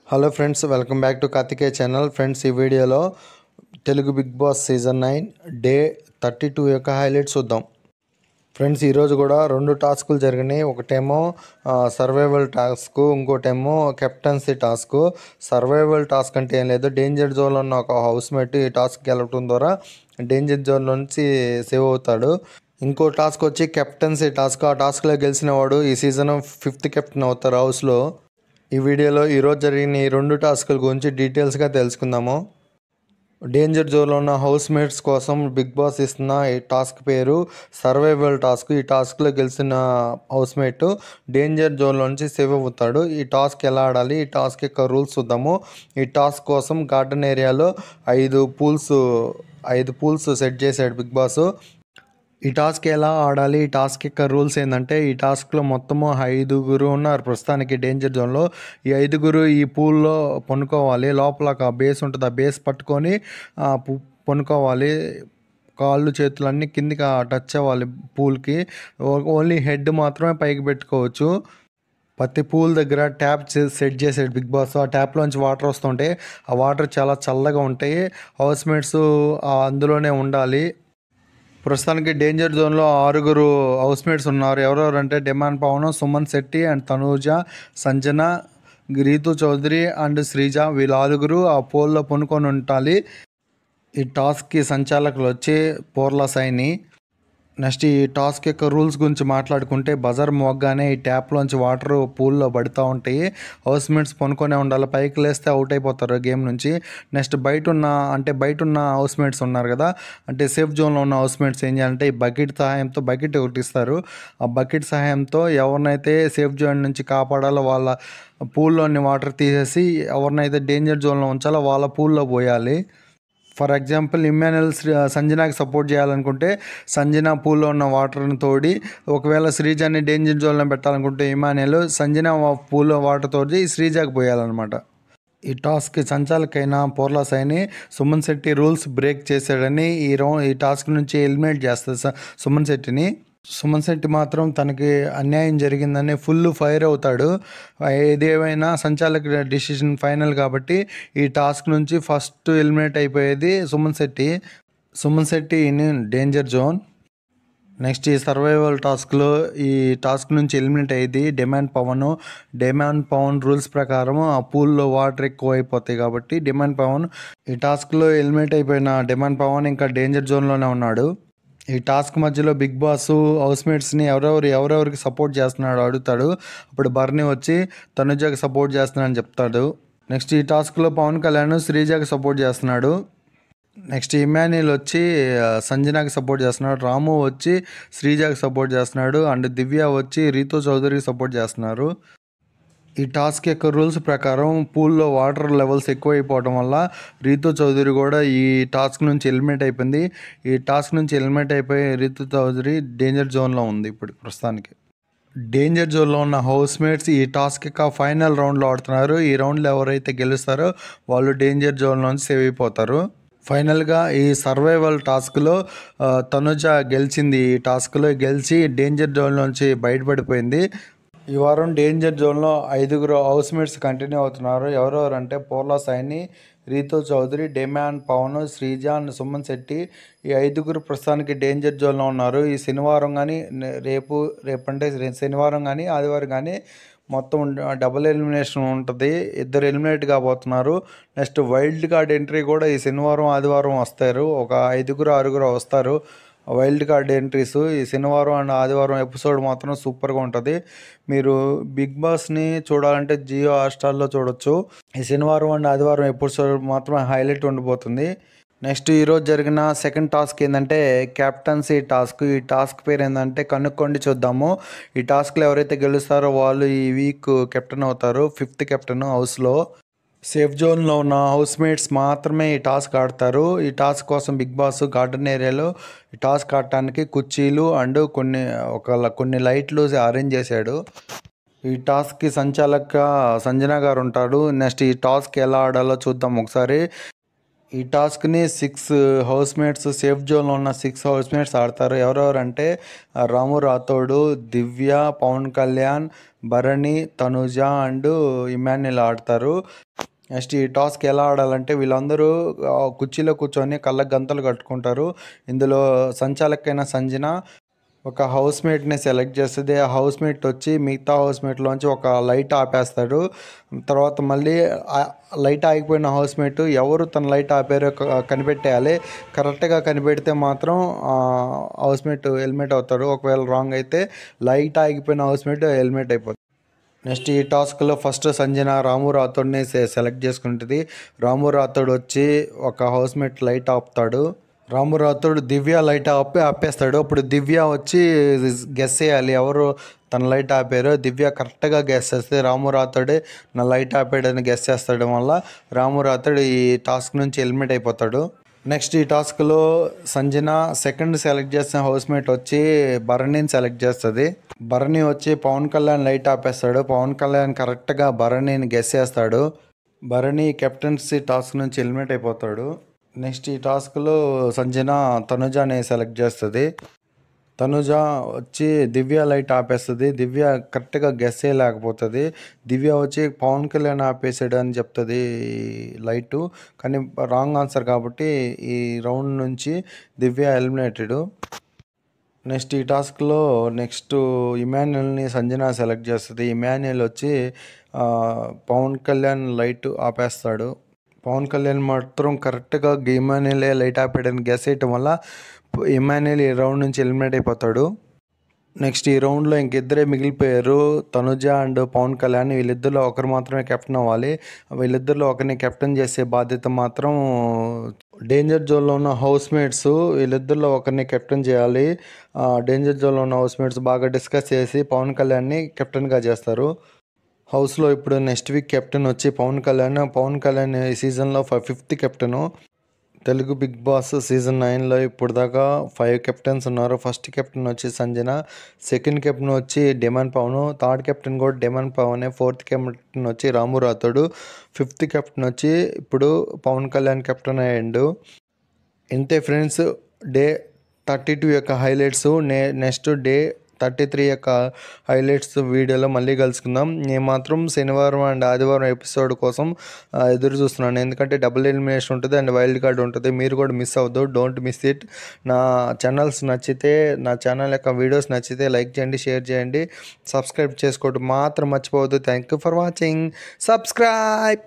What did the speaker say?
Hello friends, welcome back to Karthikeya channel. Friends, ఈ వీడియోలో Telugu Bigg Boss season 9 day 32 యొక్క highlights చూద్దాం. ఫ్రెండ్స్, ఈరోజు కూడా 2 టాస్కులు జరిగినాయి. ఒకటేమో సర్వైవల్ టాస్క్, ఇంకోటేమో కెప్టెన్సీ టాస్క్. సర్వైవల్ టాస్క్ అంటే ఏం లేదు, డేంజర్ జోన్లో ఉన్న ఒక హౌస్ మేట్ ఈ టాస్క్ గెలవడం ద్వారా డేంజర్ జోన్ నుంచి సేవ్ అవుతాడు. ఇంకో టాస్క్ వచ్చి కెప్టెన్సీ టాస్క్. ఆ టాస్క్లో గెలిచిన వాడు ఈ సీజన్ 5th కెప్టెన్ అవుతారు హౌస్లో. ఈ వీడియోలో ఈరోజు జరిగిన ఈ 2 టాస్కుల గురించి డీటెయిల్స్గా తెలుసుకుందాము. డేంజర్ జోన్లో ఉన్న హౌస్ మేట్స్ కోసం బిగ్ బాస్ ఇస్తున్న ఈ టాస్క్ పేరు సర్వైవల్ టాస్క్. ఈ టాస్క్లో గెలిచిన హౌస్ మేట్ డేంజర్ జోన్లో నుంచి సేవ్ అవుతాడు. ఈ టాస్క్ ఎలా ఆడాలి, ఈ టాస్క్ యొక్క రూల్స్ చూద్దాము. ఈ టాస్క్ కోసం గార్డెన్ ఏరియాలో 5 పూల్స్ సెట్ చేశాడు బిగ్ బాస్. ఈ టాస్క్ ఎలా ఆడాలి, ఈ టాస్క్ యొక్క రూల్స్ ఏంటంటే, ఈ టాస్క్లో మొత్తము 5 ఉన్నారు ప్రస్తుతానికి డేంజర్ జోన్లో. ఈ 5 ఈ పూల్లో పనుకోవాలి. లోపల ఒక బేస్ ఉంటుంది, ఆ బేస్ పట్టుకొని పనుకోవాలి. కాళ్ళు చేతులు అన్నీ కిందికి టచ్ అవ్వాలి పూల్కి. ఓన్లీ హెడ్ మాత్రమే పైకి పెట్టుకోవచ్చు. ప్రతి పూల్ దగ్గర ట్యాప్ సెట్ చేసాడు బిగ్ బాస్. ఆ ట్యాప్లోంచి వాటర్ వస్తుంటాయి. ఆ వాటర్ చాలా చల్లగా ఉంటాయి. హౌస్ మేట్స్ అందులోనే ఉండాలి. ప్రస్తుతానికి డేంజర్ జోన్లో 6 హౌస్ మేట్స్ ఉన్నారు. ఎవరెవరంటే demon Pavan, Suman Shetty and Tanuja, Sanjana, Ritu Chowdary and Sreeja. వీళ్ళు 6 ఆ పోల్లో పనుకొని ఉండాలి. ఈ టాస్క్కి సంచాలకులు వచ్చి పోర్ల సైని. నెక్స్ట్ ఈ టాస్క్ యొక్క రూల్స్ గురించి మాట్లాడుకుంటే, బజర్ మోగ్గానే ఈ ట్యాప్లోంచి వాటర్ పూల్లో పడుతూ ఉంటాయి. హౌస్ మేట్స్ పనుకొనే ఉండాలి. పైకి లేస్తే అవుట్ అయిపోతారు గేమ్ నుంచి. నెక్స్ట్ బయట ఉన్న హౌస్ మేట్స్ ఉన్నారు కదా, అంటే సేఫ్ జోన్లో ఉన్న హౌస్ మేట్స్ ఏం చేయాలంటే, ఈ బకెట్ సహాయంతో, బకెట్ ఒకటి ఇస్తారు, ఆ బకెట్ సహాయంతో ఎవరినైతే సేఫ్ జోన్ నుంచి కాపాడాలో వాళ్ళ పూల్లోని వాటర్ తీసేసి ఎవరినైతే డేంజర్ జోన్లో ఉంచాలో వాళ్ళ పూల్లో పోయాలి. ఫర్ ఎగ్జాంపుల్, ఇమ్మాన్యుయల్ సంజనాకి సపోర్ట్ చేయాలనుకుంటే సంజన పూల్లో ఉన్న వాటర్ని తోడి, ఒకవేళ శ్రీజాని డేంజర్ జోన్లో పెట్టాలనుకుంటే ఇమ్మాన్యుయల్ సంజన పూల్లో వాటర్ తోడి శ్రీజాకి పోయాలన్నమాట. ఈ టాస్క్కి సంచాలకైన పోర్లా సైని సుమన్ శెట్టి రూల్స్ బ్రేక్ చేశాడని ఈ టాస్క్ నుంచి ఎలిమినేట్ చేస్తుంది సుమన్ శెట్టిని. సుమన్ శెట్టి మాత్రం తనకి అన్యాయం జరిగిందని ఫుల్ ఫైర్ అవుతాడు. ఏదేమైనా సంచాలక డిసిషన్ ఫైనల్ కాబట్టి ఈ టాస్క్ నుంచి ఫస్ట్ ఎలిమినేట్ అయిపోయేది Suman Shetty in danger zone. Next ఈ సర్వైవల్ టాస్క్లో ఈ టాస్క్ నుంచి ఎలిమినేట్ అయ్యేది డిమాండ్ పవన్ రూల్స్ ప్రకారం ఆ పూల్లో వాటర్ ఎక్కువ అయిపోతాయి కాబట్టి డిమాండ్ పవన్. ఈ టాస్క్లో ఎలిమినేట్ అయిపోయిన డిమాండ్ పవన్ ఇంకా డేంజర్ జోన్లోనే ఉన్నాడు. ఈ టాస్క్ మధ్యలో బిగ్ బాస్ హౌస్ మేట్స్ని ఎవరెవరికి సపోర్ట్ చేస్తున్నాడో అడుగుతాడు. అప్పుడు బర్నీ వచ్చి తనుజకి సపోర్ట్ చేస్తున్నాడని చెప్తాడు. నెక్స్ట్ ఈ టాస్క్లో పవన్ కళ్యాణ్ శ్రీజకి సపోర్ట్ చేస్తున్నాడు. నెక్స్ట్ ఇమ్మాన్యుయల్ వచ్చి సంజనాకి సపోర్ట్ చేస్తున్నాడు. రాము వచ్చి శ్రీజకి సపోర్ట్ చేస్తున్నాడు. అండ్ దివ్య వచ్చి రీతు చౌదరికి సపోర్ట్ చేస్తున్నారు. ఈ టాస్క్ యొక్క రూల్స్ ప్రకారం పూల్లో వాటర్ లెవెల్స్ ఎక్కువైపోవడం వల్ల రీతు చౌదరి కూడా ఈ టాస్క్ నుంచి ఎలిమినేట్ అయిపోయింది. ఈ టాస్క్ నుంచి ఎలిమినేట్ అయిపోయి రీతు చౌదరి డేంజర్ జోన్లో ఉంది ఇప్పుడు ప్రస్తుతానికి. డేంజర్ జోన్లో ఉన్న హౌస్ మేట్స్ ఈ టాస్క్ యొక్క ఫైనల్ రౌండ్లో ఆడుతున్నారు. ఈ రౌండ్లో ఎవరైతే గెలుస్తారో వాళ్ళు డేంజర్ జోన్లో నుంచి సేవ్ అయిపోతారు. ఫైనల్గా ఈ సర్వైవల్ టాస్క్లో తనుజ గెలిచింది. ఈ టాస్క్లో గెలిచి డేంజర్ జోన్లోంచి బయటపడిపోయింది. ఈ వారం డేంజర్ జోన్లో 5 హౌస్ మేట్స్ కంటిన్యూ అవుతున్నారు. ఎవరెవరంటే పోర్లా సైని, రీతు చౌదరి, డిమాండ్ పవన్, శ్రీజ అండ్ సుమన్ శెట్టి. ఈ 5 ప్రస్తుతానికి డేంజర్ జోన్లో ఉన్నారు. ఈ శనివారం కానీ రేపంటే శనివారం కానీ ఆదివారం కానీ మొత్తం డబుల్ ఎలిమినేషన్ ఉంటుంది. 2 ఎలిమినేట్ కాబోతున్నారు. నెక్స్ట్ వైల్డ్ కార్డ్ ఎంట్రీ కూడా ఈ శనివారం ఆదివారం వస్తారు. ఒక 5-6 వస్తారు వైల్డ్ కార్డ్ ఎంట్రీస్. ఈ శనివారం అండ్ ఆదివారం ఎపిసోడ్ మాత్రం సూపర్గా ఉంటుంది. మీరు బిగ్ బాస్ని చూడాలంటే జియో హాట్‌స్టార్లో చూడొచ్చు. ఈ శనివారం అండ్ ఆదివారం ఎపిసోడ్ మాత్రం హైలైట్ ఉండిపోతుంది. నెక్స్ట్ ఈరోజు జరిగిన సెకండ్ టాస్క్ ఏంటంటే క్యాప్టెన్సీ టాస్క్. ఈ టాస్క్ పేరు ఏంటంటే కనుక్కోండి చూద్దాము. ఈ టాస్క్లో ఎవరైతే గెలుస్తారో వాళ్ళు ఈ వీక్ కెప్టెన్ అవుతారు, 5th కెప్టెన్ హౌస్లో. సేఫ్ జోన్లో ఉన్న హౌస్ మేట్స్ మాత్రమే ఈ టాస్క్ ఆడతారు. ఈ టాస్క్ కోసం బిగ్ బాస్ గార్డెన్ ఏరియాలో ఈ టాస్క్ ఆడటానికి కుర్చీలు అండ్ కొన్ని లైట్లు అరేంజ్ చేశాడు. ఈ టాస్క్కి సంచాలక సంజన గారు ఉంటాడు. నెక్స్ట్ ఈ టాస్క్ ఎలా ఆడాలో చూద్దాం ఒకసారి. ఈ టాస్క్ని 6 హౌస్మేట్స్ సేఫ్ జోన్లో ఉన్న 6 హౌస్మేట్స్ ఆడతారు. ఎవరెవరంటే రాము రాథోడు, దివ్య, పవన్ కళ్యాణ్, భరణి, తనుజ అండ్ ఇమాన్యుల్ ఆడతారు. నెక్స్ట్ ఈ టాస్క్ ఎలా ఆడాలంటే వీళ్ళందరూ కుర్చీలో కూర్చొని కళ్ళకు గంతలు కట్టుకుంటారు. ఇందులో సంచాలకైన సంజన ఒక హౌస్మేట్ని సెలెక్ట్ చేస్తుంది. ఆ హౌస్మేట్ వచ్చి మిగతా హౌస్మేట్లోంచి ఒక లైట్ ఆపేస్తాడు. తర్వాత మళ్ళీ లైట్ ఆగిపోయిన హౌస్మేట్ ఎవరు తన లైట్ ఆపారో కనిపెట్టేయాలి. కరెక్ట్గా కనిపెడితే మాత్రం హౌస్మేట్ హెల్మెట్ అవుతాడు. ఒకవేళ రాంగ్ అయితే లైట్ ఆగిపోయిన హౌస్మేట్ హెల్మెట్ అయిపోతుంది. నెక్స్ట్ ఈ టాస్క్లో ఫస్ట్ సంజన రాము రాథోడ్ని సెలెక్ట్ చేసుకుంటుంది. రాము రాథోడ్ వచ్చి ఒక హౌస్మేట్ లైట్ ఆపుతాడు. రాము రాథోడ్ దివ్య లైట్ ఆపేస్తాడు. అప్పుడు దివ్య వచ్చి గెస్ చేయాలి ఎవరు తన లైట్ ఆపారో. దివ్య కరెక్ట్గా గెస్ చేస్తే రాము రాథోడే నా లైట్ ఆపాడని గెస్ చేస్తడం వల్ల రాము రాథోడ్ ఈ టాస్క్ నుంచి ఎలిమినేట్ అయిపోతాడు. నెక్స్ట్ ఈ టాస్క్లో సంజన సెకండ్ సెలెక్ట్ చేసిన హౌస్మేట్ వచ్చి భరణిని సెలెక్ట్ చేస్తుంది. భరణి వచ్చి పవన్ కళ్యాణ్ లైట్ ఆపేస్తాడు. పవన్ కళ్యాణ్ కరెక్ట్గా భరణిని గెస్ చేస్తాడు. భరణి కెప్టెన్సీ టాస్క్ నుంచి ఎలిమినేట్ అయిపోతాడు. నెక్స్ట్ ఈ టాస్క్లో సంజన తనుజాని సెలెక్ట్ చేస్తుంది. తనుజ వచ్చి దివ్య లైట్ ఆపేస్తుంది. దివ్య కరెక్ట్గా గెస్ చేయలేకపోతుంది. దివ్య వచ్చి పవన్ కళ్యాణ్ ఆపేసాడు అని చెప్తుంది లైటు, కానీ రాంగ్ ఆన్సర్ కాబట్టి ఈ రౌండ్ నుంచి దివ్య ఎలిమినేటెడ్. నెక్స్ట్ ఈ టాస్క్లో ఇమాన్యుల్ని సంజన సెలెక్ట్ చేస్తుంది. ఇమాన్యుల్ వచ్చి పవన్ కళ్యాణ్ లైట్ ఆపేస్తాడు. పవన్ కళ్యాణ్ మాత్రం కరెక్ట్గా ఇమాన్యులే లైట్ ఆపాడని గెస్ చేయటం వల్ల ఇమాన్యుల్ ఈ రౌండ్ నుంచి ఎలిమినేట్ అయిపోతాడు. నెక్స్ట్ ఈ రౌండ్లో ఇంకిద్దరే మిగిలిపోయారు, తనుజ అండ్ పవన్ కళ్యాణ్. వీళ్ళిద్దరిలో ఒకరు మాత్రమే కెప్టెన్ అవ్వాలి. వీళ్ళిద్దరిలో ఒకరిని కెప్టెన్ చేసే బాధ్యత మాత్రం డేంజర్ జోన్లో ఉన్న హౌస్మేట్స్ వీళ్ళిద్దరిలో ఒకరిని కెప్టెన్ చేయాలి. డేంజర్ జోన్లో ఉన్న హౌస్మేట్స్ బాగా డిస్కస్ చేసి పవన్ కళ్యాణ్ని కెప్టెన్గా చేస్తారు. హౌస్లో ఇప్పుడు నెక్స్ట్ వీక్ కెప్టెన్ వచ్చి పవన్ కళ్యాణ్. పవన్ కళ్యాణ్ ఈ సీజన్లో 5th captain. Telugu Bigg Boss season 9లో ఇప్పుడు దాకా 5 కెప్టెన్స్ ఉన్నారు. ఫస్ట్ కెప్టెన్ వచ్చి సంజన, సెకండ్ కెప్టెన్ వచ్చి డెమన్ పవన్, థర్డ్ కెప్టెన్ కూడా డెమన్ పవనే, ఫోర్త్ కెప్టెన్ వచ్చి రాము రాథోడు, 5th కెప్టెన్ వచ్చి ఇప్పుడు పవన్ కళ్యాణ్ కెప్టెన్ అయ్యాడు. ఇంతే ఫ్రెండ్స్ డే 32 యొక్క హైలైట్స్. నెక్స్ట్ డే 33 యొక్క హైలైట్స్ వీడియోలో మళ్ళీ కలుసుకుందాం. నేను మాత్రం శనివారం అండ్ ఆదివారం ఎపిసోడ్ కోసం ఎదురు చూస్తున్నాను. ఎందుకంటే డబుల్ ఎలిమినేషన్ ఉంటుంది అండ్ వైల్డ్ కార్డ్ ఉంటుంది. మీరు కూడా మిస్ అవ్వద్దు, డోంట్ మిస్ ఇట్. నా ఛానల్ యొక్క వీడియోస్ నచ్చితే లైక్ చేయండి, షేర్ చేయండి, సబ్స్క్రైబ్ చేసుకోవడం మాత్రం మర్చిపోవద్దు. Thank you for watching. Subscribe.